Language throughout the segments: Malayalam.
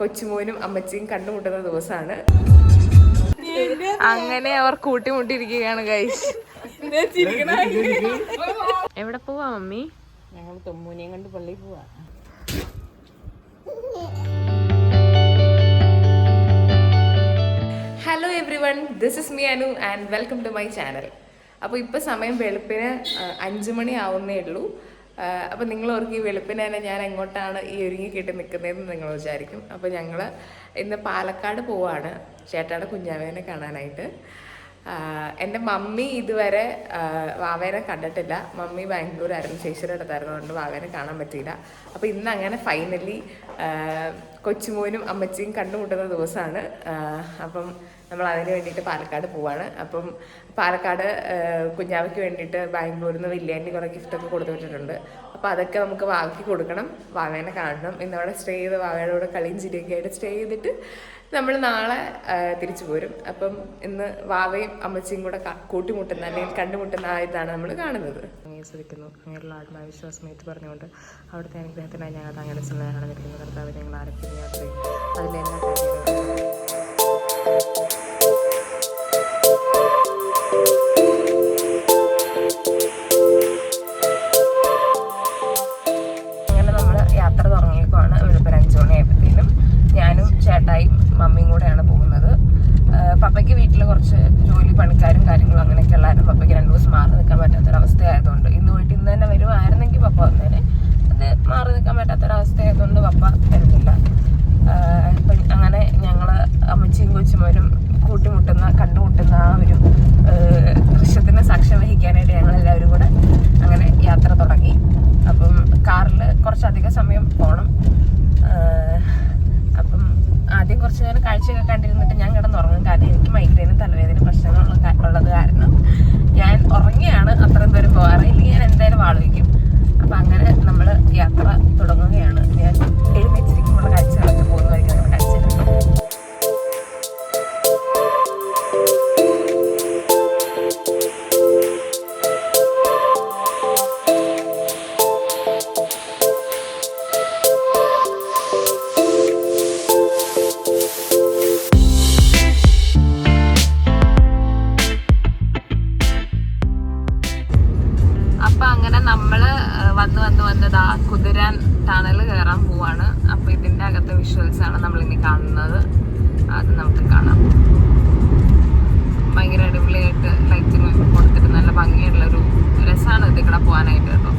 കൊച്ചുമോനും അമ്മച്ചിയും കണ്ടുമുട്ടുന്ന ദിവസമാണ്. അങ്ങനെ അവർ കൂട്ടിമുട്ടിയിരിക്കുകയാണ് ഗൈസ്. എവിടെ പോവാ മമ്മി? ഞങ്ങൾ തൊമ്മൂനെയും കണ്ട് പള്ളിയിൽ പോവാ. Hello everyone, this is me Anu and welcome to my channel. അപ്പോൾ ഇപ്പോൾ സമയം വെളുപ്പിന് 5 മണി ആവുന്നേ ഉള്ളൂ. അപ്പോൾ നിങ്ങൾ ഓർക്ക് ഈ വെളുപ്പിന് തന്നെ ഞാൻ എങ്ങോട്ടാണ് ഈ ഒരുങ്ങി കെട്ടി നിൽക്കുന്നതെന്ന് നിങ്ങൾ വിചാരിക്കും. അപ്പോൾ ഞങ്ങൾ ഇന്ന് പാലക്കാട് പോവാണ് ചേട്ടായുടെ കുഞ്ഞാവേനെ കാണാനായിട്ട്. എൻ്റെ മമ്മി ഇതുവരെ വാവേനെ കണ്ടിട്ടില്ല. മമ്മി ബാംഗ്ലൂരായിരുന്നു, ചേച്ചിയുടെ അടുത്തായിരുന്നു, അതുകൊണ്ട് വാവേനെ കാണാൻ പറ്റിയില്ല. അപ്പോൾ ഇന്ന് അങ്ങനെ ഫൈനലി കൊച്ചുമോനും അമ്മച്ചിയും കണ്ടുമുട്ടുന്ന ദിവസമാണ്. അപ്പം നമ്മൾ അതിന് വേണ്ടിയിട്ട് പാലക്കാട് പോവാണ്. അപ്പം പാലക്കാട് കുഞ്ഞാവയ്ക്ക് വേണ്ടിയിട്ട് ബാംഗ്ലൂരിൽ നിന്ന് വലിയ കുറേ ഗിഫ്റ്റൊക്കെ കൊടുത്തു വിട്ടിട്ടുണ്ട്. അപ്പോൾ അതൊക്കെ നമുക്ക് വാവയ്ക്ക് കൊടുക്കണം, വാവേനെ കാണണം. ഇന്നവിടെ സ്റ്റേ ചെയ്ത് വാവയുടെ കൂടെ കളിയും ചിരിയൊക്കെ ആയിട്ട് സ്റ്റേ ചെയ്തിട്ട് നമ്മൾ നാളെ തിരിച്ചു പോരും. അപ്പം ഇന്ന് വാവയും അമ്മച്ചിയും കൂടെ കൂട്ടിമുട്ടുന്ന അല്ലെങ്കിൽ കണ്ടുമുട്ടുന്ന ആയതാണ് നമ്മൾ കാണുന്നത്. ശ്രദ്ധിക്കുന്നു അങ്ങനെയുള്ള ആത്മാ വിശ്വാസമേറ്റ് പറഞ്ഞുകൊണ്ട് അവിടുത്തെ അനുഗ്രഹത്തിനായി ഞങ്ങൾ അങ്ങനെ സ്നേഹമാണ് നിൽക്കുന്നത്. കർത്താവ് ഞങ്ങൾ ആരൊക്കെ യാത്ര അതിലെല്ലാ കാര്യങ്ങളും യാത്ര തുടങ്ങിയേക്കുവാണ്. വെളുപ്പിന് 5 മണിയായപ്പോഴത്തേനും ഞാനും ചേട്ടായും മമ്മിയും കൂടെയാണ് പോകുന്നത്. പപ്പയ്ക്ക് വീട്ടിൽ കുറച്ച് ജോലി പണിക്കാരും കാര്യങ്ങളും അങ്ങനെയൊക്കെ ഉള്ളായിരുന്നു. പപ്പയ്ക്ക് 2 ദിവസം മാറി നിൽക്കാൻ പറ്റാത്തൊരവസ്ഥയായതുകൊണ്ട് ഇന്ന് പോയിട്ട് ഇന്ന് തന്നെ വരുമായിരുന്നെങ്കിൽ പപ്പ വന്നേനെ. അത് മാറി നിൽക്കാൻ പറ്റാത്തൊരവസ്ഥയായതുകൊണ്ട് പപ്പ വരുന്നില്ല. അപ്പം അങ്ങനെ ഞങ്ങൾ അമ്മച്ചിയും കൊച്ചുമോനും കണ്ടുമുട്ടുന്ന ആ ഒരു ദൃശ്യത്തിന് സാക്ഷ്യം വഹിക്കാനായിട്ട് ഞങ്ങളെല്ലാവരും കൂടെ അങ്ങനെ യാത്ര തുടങ്ങി. അപ്പം കാറിൽ കുറച്ചധികം സമയം പോകണം. അപ്പം ആദ്യം കുറച്ച് നേരം കാഴ്ചയൊക്കെ കണ്ടിരുന്നിട്ട് ഞാൻ കിടന്നുറങ്ങും. കാരണം എനിക്ക് മൈഗ്രെയിനും തലവേദനയും പ്രശ്നങ്ങളുള്ളത് കാരണം ഞാൻ ഉറങ്ങിയാണ് അത്രയും ദൂരം പോകാറ്. ഇല്ലെങ്കിൽ ഞാൻ എന്തായാലും ആലോചിക്കും. അപ്പം അങ്ങനെ നമ്മൾ യാത്ര തുടങ്ങുകയാണ്. ഞാൻ എഴുന്നേറ്റിരിക്കുമ്പോൾ കാഴ്ചകളൊക്കെ പോകുന്നതായിരിക്കും അങ്ങനെ കാഴ്ച. വന്നതാ കുതിരാൻ ടണൽ കയറാൻ പോവാണ്. അപ്പൊ ഇതിന്റെ അകത്തെ വിഷ്വൽസ് ആണ് നമ്മൾ ഇനി കാണുന്നത്. അത് നമുക്ക് കാണാം. ഭയങ്കര അടിപൊളിയായിട്ട് ലൈറ്റിംഗ് ഒക്കെ കൊടുത്തിട്ട് നല്ല ഭംഗിയുള്ളൊരു രസമാണ് ഇതിൽ പോകാനായിട്ട് കേട്ടോ.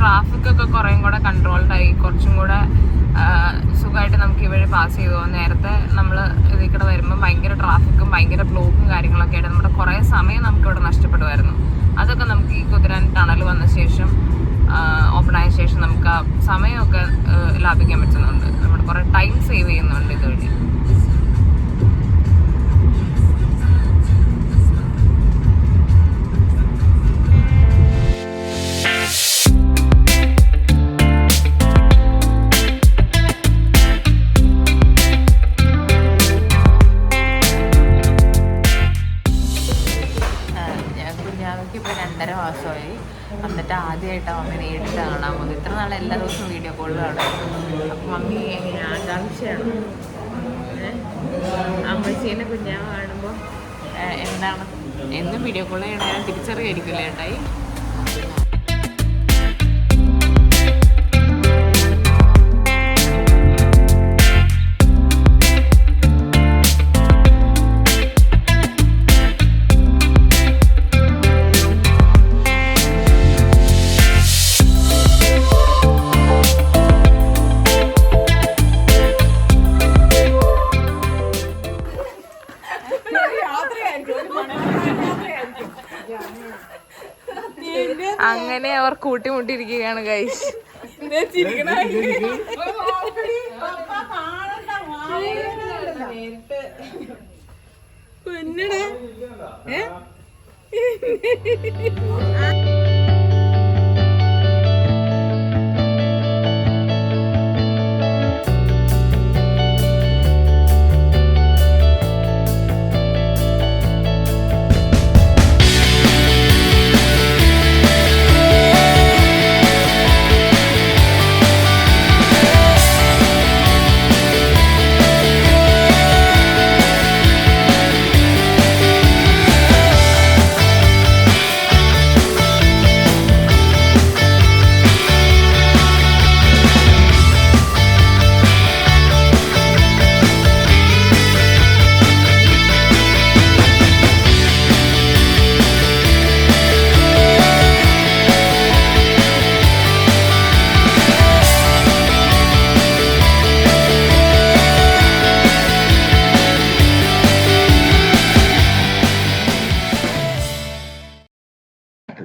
ട്രാഫിക് ഒക്കെ കുറേയും കൂടെ കൺട്രോൾഡായി കുറച്ചും കൂടെ സുഖമായിട്ട് നമുക്ക് ഇവഴി പാസ് ചെയ്തു പോകും. നേരത്തെ നമ്മൾ ഇതിൽ കൂടെ വരുമ്പോൾ ഭയങ്കര ട്രാഫിക്കും ഭയങ്കര ബ്ലോക്കും കാര്യങ്ങളൊക്കെ ആയിട്ട് നമ്മുടെ കുറേ സമയം നമുക്കിവിടെ നഷ്ടപ്പെടുമായിരുന്നു. അതൊക്കെ നമുക്ക് ഈ കുതിരാൻ ടണൽ വന്ന ശേഷം ഓപ്പൺ ആയ ശേഷം നമുക്ക് ആ സമയമൊക്കെ ലാഭിക്കാൻ പറ്റുന്നുണ്ട്. നമ്മുടെ കുറേ ടൈം സേവ് ചെയ്യുന്നുണ്ട് ഇതുവഴി. ഇപ്പോൾ 2.5 മാസമായി. എന്നിട്ട് ആദ്യമായിട്ടാണ് മമ്മി നേരിട്ട് കാണാൻ പോകുന്നത്. ഇത്ര നാളെ എല്ലാ ദിവസവും വീഡിയോ കോളിൽ കാണും. അപ്പം മമ്മി എങ്ങനെ ആകാംക്ഷയാണ് അമ്മച്ചീനെ കുഞ്ഞാവ് കാണുമ്പോൾ എന്താണ് എന്നും വീഡിയോ കോൾ ചെയ്യണേലും തിരിച്ചറിയായിരിക്കില്ലേ ഏട്ടായി? അങ്ങനെ അവർ കൂട്ടിമുട്ടിയിരിക്കുകയാണ് ഗൈസ്.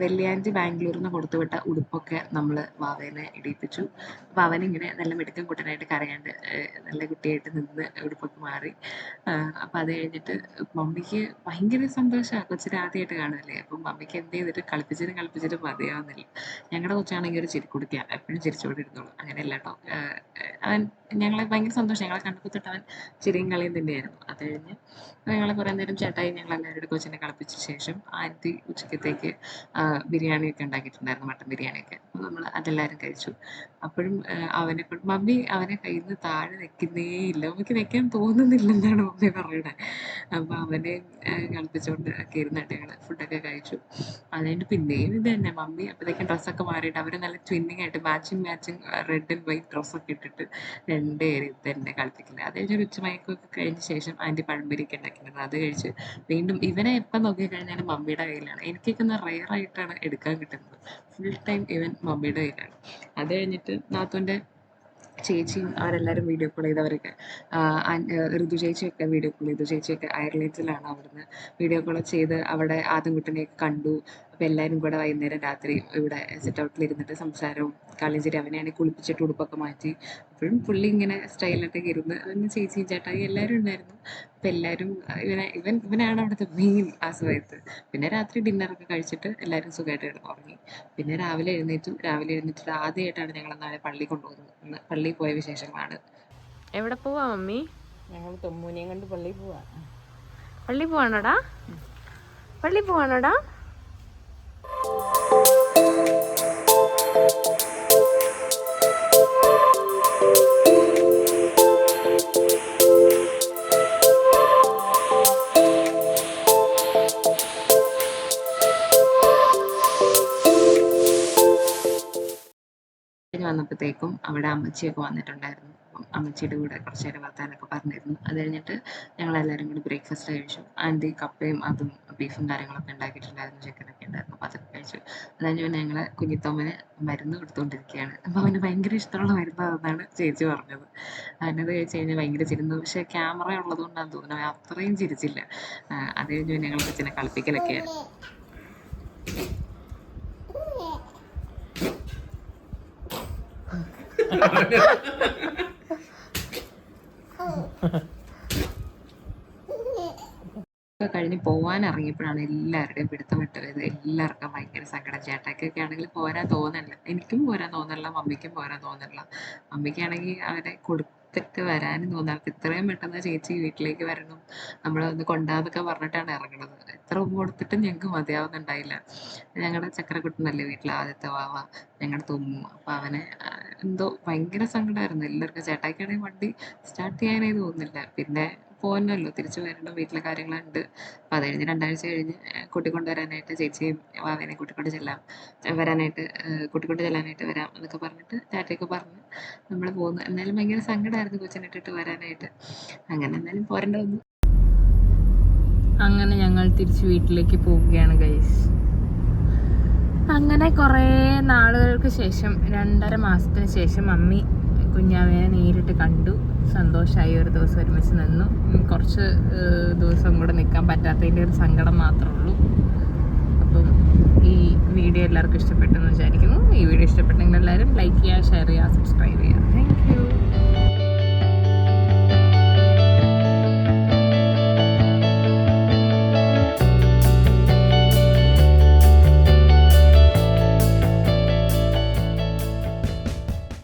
വെള്ളിയാഴ്ച ബാംഗ്ലൂരിൽ നിന്ന് കൊടുത്തുവിട്ട ഉടുപ്പൊക്കെ നമ്മൾ വാവേനെ ഇടിയിപ്പിച്ചു. അപ്പോൾ അവനിങ്ങനെ നല്ല മിടുക്കൻ കുട്ടനായിട്ട് കരയാണ്ട് നല്ല കുട്ടിയായിട്ട് നിന്ന് ഉടുപ്പൊക്കെ മാറി. അപ്പോൾ അത് കഴിഞ്ഞിട്ട് മമ്മിക്ക് ഭയങ്കര സന്തോഷമാണ്, കൊച്ചിനെ ആദ്യമായിട്ട് കാണുമല്ലേ. അപ്പം മമ്മിക്ക് എന്ത് ചെയ്തിട്ട് കളിപ്പിച്ചിട്ട് മതിയാവുന്നില്ല. ഞങ്ങളുടെ കൊച്ചാണെങ്കിൽ ഒരു ചിരിക്കുടുക്കയാണ്, എപ്പോഴും ചിരിച്ചുകൊണ്ടിരുന്നോളൂ. അങ്ങനെയല്ല കേട്ടോ, അവൻ ഞങ്ങളെ ഭയങ്കര സന്തോഷം, ഞങ്ങളെ കണ്ടപ്പോൾ തൊട്ട് അവൻ ചിരിയും കളിയും തന്നെയായിരുന്നു. അത് കഴിഞ്ഞ് ഞങ്ങൾ കുറേ നേരം ചേട്ടായി ഞങ്ങളെല്ലാവരും കൊച്ചിനെ കളിപ്പിച്ച ശേഷം ആൻറ്റി ഉച്ചക്കത്തേക്ക് ബിരിയാണിയൊക്കെ ഉണ്ടാക്കിയിട്ടുണ്ടായിരുന്നു, മട്ടൻ ബിരിയാണിയൊക്കെ. അപ്പോൾ നമ്മൾ അതെല്ലാവരും കഴിച്ചു. അപ്പോഴും അവനെ കൊണ്ട് മമ്മി അവനെ കയ്യിൽ നിന്ന് താഴെ വെക്കുന്നേ ഇല്ല, മമ്മിക്ക് വെക്കാൻ തോന്നുന്നില്ലെന്നാണ് മമ്മി പറയുന്നത്. അപ്പോൾ അവനെ കളിപ്പിച്ചുകൊണ്ട് ഒക്കെ ഇരുന്നിട്ട് ഞങ്ങൾ ഫുഡൊക്കെ കഴിച്ചു. അത് കഴിഞ്ഞിട്ട് പിന്നെയും ഇത് തന്നെ, മമ്മി അപ്പോഴത്തേക്കും ഡ്രസ്സൊക്കെ മാറിയിട്ട് അവർ നല്ല ട്വിന്നിങ് ആയിട്ട് മാച്ചിങ് റെഡ് ആൻഡ് വൈറ്റ് ഡ്രസ്സൊക്കെ ഇട്ടിട്ട് രണ്ടുപേരും ഇത് തന്നെ കളിപ്പിക്കില്ല. അത് കഴിഞ്ഞ് ഒരു ഉച്ചമയക്കമൊക്കെ കഴിഞ്ഞ ശേഷം ആൻറ്റി പഴംപൊരിയൊക്കെ ഉണ്ടാക്കിയിട്ടുണ്ടായിരുന്നു, അത് കഴിച്ച് വീണ്ടും ഇവനെ എപ്പം നോക്കിക്കഴിഞ്ഞാലും മമ്മിയുടെ കയ്യിലാണ്. എനിക്കൊക്കെ ഒന്ന് റെയറായിട്ടാണ് എടുക്കാൻ കിട്ടുന്നത്, ഫുൾ ടൈം ഇവൻ മമ്മിയുടെ കയ്യിലാണ്. അത് കഴിഞ്ഞിട്ട് നാത്തൂൻ്റെ ചേച്ചിയും അവരെല്ലാവരും വീഡിയോ കോൾ ചെയ്തവരൊക്കെ ഋതു ചേച്ചിയൊക്കെ വീഡിയോ കോൾ ചെയ്തു. ചേച്ചിയൊക്കെ അയർലൻഡിലാണ്, അവിടുന്ന് വീഡിയോ കോൾ ചെയ്ത് അവിടെ ആദ്യംകുട്ടനെയൊക്കെ കണ്ടു. അപ്പോൾ എല്ലാവരും കൂടെ വൈകുന്നേരം രാത്രി ഇവിടെ സിറ്റ് ഔട്ടിലിരുന്നിട്ട് സംസാരവും കളിയും ചിരി. അവനെയാണെങ്കിൽ കുളിപ്പിച്ചിട്ട് ഉടുപ്പൊക്കെ മാറ്റി, അപ്പോഴും പുള്ളി ഇങ്ങനെ സ്റ്റൈലായിട്ടൊക്കെ ഇരുന്ന് അതിന് ചേച്ചിയും ചേട്ടായി എല്ലാവരും ഉണ്ടായിരുന്നു. അപ്പോൾ എല്ലാവരും ഇവനാണ് അവിടുത്തെ മെയിൻ ആ സമയത്ത്. പിന്നെ രാത്രി ഡിന്നറൊക്കെ കഴിച്ചിട്ട് എല്ലാവരും സുഖമായിട്ട് കിടന്നുറങ്ങി. പിന്നെ രാവിലെ എഴുന്നേറ്റിട്ട് ആദ്യമായിട്ടാണ് ഞങ്ങൾ നാളെ പള്ളി കൊണ്ടുപോകുന്നത്. പള്ളിയിൽ പോയ വിശേഷങ്ങളാണ്. എവിടെ പോവാ മമ്മി? ഞങ്ങൾ തൊമ്മൂനെയും കണ്ട് പള്ളിയിൽ പോവാ. പള്ളി പോവാണോടാ? പള്ളി പോവാണോടാ? വന്നപ്പോഴത്തേക്കും അവിടെ അമ്മച്ചിയൊക്കെ വന്നിട്ടുണ്ടായിരുന്നു. അപ്പം അമ്മച്ചിയുടെ കൂടെ കുറച്ച് നേരം വർത്താനൊക്കെ പറഞ്ഞിരുന്നു. അത് കഴിഞ്ഞിട്ട് ഞങ്ങളെല്ലാവരും കൂടി ബ്രേക്ക്ഫാസ്റ്റ് കഴിച്ചു. ആൻറ്റി കപ്പയും അതും ബീഫും കാര്യങ്ങളൊക്കെ ഉണ്ടാക്കിയിട്ടുണ്ടായിരുന്നു, ചിക്കനൊക്കെ ഉണ്ടായിരുന്നു. അപ്പോൾ അതൊക്കെ കഴിച്ചു. അത് കഴിഞ്ഞ് പിന്നെ ഞങ്ങൾ കുഞ്ഞിത്തോമന് മരുന്ന് കൊടുത്തുകൊണ്ടിരിക്കുകയാണ്. അപ്പോൾ അവന് ഭയങ്കര ഇഷ്ടമുള്ള മരുന്നാണെന്നാണ് ചേച്ചി പറഞ്ഞത്. അവനത് കഴിച്ച് കഴിഞ്ഞാൽ ഭയങ്കര ചിരിന്നു. പക്ഷേ ക്യാമറ ഉള്ളതുകൊണ്ടാണ് തോന്നുന്നത് അവൻ അത്രയും ചിരിച്ചില്ല. അത് കഴിഞ്ഞ് പിന്നെ ഞങ്ങൾ കൊച്ചിനെ കളിപ്പിക്കലൊക്കെയായിരുന്നു. കഴിഞ്ഞ് പോകാൻ ഇറങ്ങിയപ്പോഴാണ് എല്ലാവരുടെയും പിടുത്തം വിട്ടത്. എല്ലാവർക്കും ഭയങ്കര സങ്കടം. ചേട്ടാക്കൊക്കെ ആണെങ്കിൽ പോരാൻ തോന്നില്ല, എനിക്കും പോരാൻ തോന്നില്ല, മമ്മിക്കും പോരാൻ തോന്നില്ല. മമ്മിക്കാണെങ്കിൽ അവരെ കൊടുത്തിട്ട് വരാനും തോന്നില്ല. ഇത്രയും പെട്ടെന്ന് ചേച്ചി വീട്ടിലേക്ക് വരണം, നമ്മളൊന്ന് കൊണ്ടാന്നൊക്കെ പറഞ്ഞിട്ടാണ് ഇറങ്ങുന്നത്. എത്ര ഉമ്മ കൊടുത്തിട്ടും ഞങ്ങൾക്ക് മതിയാവുന്നുണ്ടായില്ല. ഞങ്ങളുടെ ചക്കരക്കുട്ടനല്ലേ വീട്ടിൽ ആദ്യത്തെ വാവ, ഞങ്ങളുടെ തുമ്മു. അപ്പോൾ അവനെ എന്തോ ഭയങ്കര സങ്കടമായിരുന്നു എല്ലാവർക്കും. ചേട്ടായിക്കാണെങ്കിൽ വണ്ടി സ്റ്റാർട്ട് ചെയ്യാനേ തോന്നുന്നില്ല. പിന്നെ പോകണമല്ലോ, തിരിച്ചു വരണം, വീട്ടിലെ കാര്യങ്ങളുണ്ട്. അപ്പോൾ അത് കഴിഞ്ഞ് 2 ആഴ്ച കഴിഞ്ഞ് കൂട്ടിക്കൊണ്ടുവരാനായിട്ട് ചേച്ചിയും വാവേനെ കൂട്ടിക്കൊണ്ട് ചെല്ലാനായിട്ട് വരാം എന്നൊക്കെ പറഞ്ഞിട്ട് ടാറ്റയൊക്കെ പറഞ്ഞ് നമ്മൾ പോകുന്നു. എന്നാലും ഭയങ്കര സങ്കടമായിരുന്നു കൊച്ചിനിട്ടിട്ട് വരാനായിട്ട്. അങ്ങനെ എന്നാലും പോരേണ്ട വന്നു. അങ്ങനെ ഞങ്ങൾ തിരിച്ച് വീട്ടിലേക്ക് പോവുകയാണ് ഗൈസ്. അങ്ങനെ കുറേ നാളുകൾക്ക് ശേഷം, 2.5 മാസത്തിന് ശേഷം മമ്മി കുഞ്ഞാവേനെ നേരിട്ട് കണ്ടു. സന്തോഷമായി. ഒരു ദിവസം ഒരുമിച്ച് നിന്നു. കുറച്ച് ദിവസം കൂടെ നിൽക്കാൻ പറ്റാത്തതിൻ്റെ ഒരു സങ്കടം മാത്രമേ ഉള്ളൂ. അപ്പം ഈ വീഡിയോ എല്ലാവർക്കും ഇഷ്ടപ്പെട്ടെന്ന് വിചാരിക്കുന്നു. ഈ വീഡിയോ ഇഷ്ടപ്പെട്ടെങ്കിൽ എല്ലാവരും ലൈക്ക് ചെയ്യുക, ഷെയർ ചെയ്യുക, സബ്സ്ക്രൈബ് ചെയ്യുക. Thank you.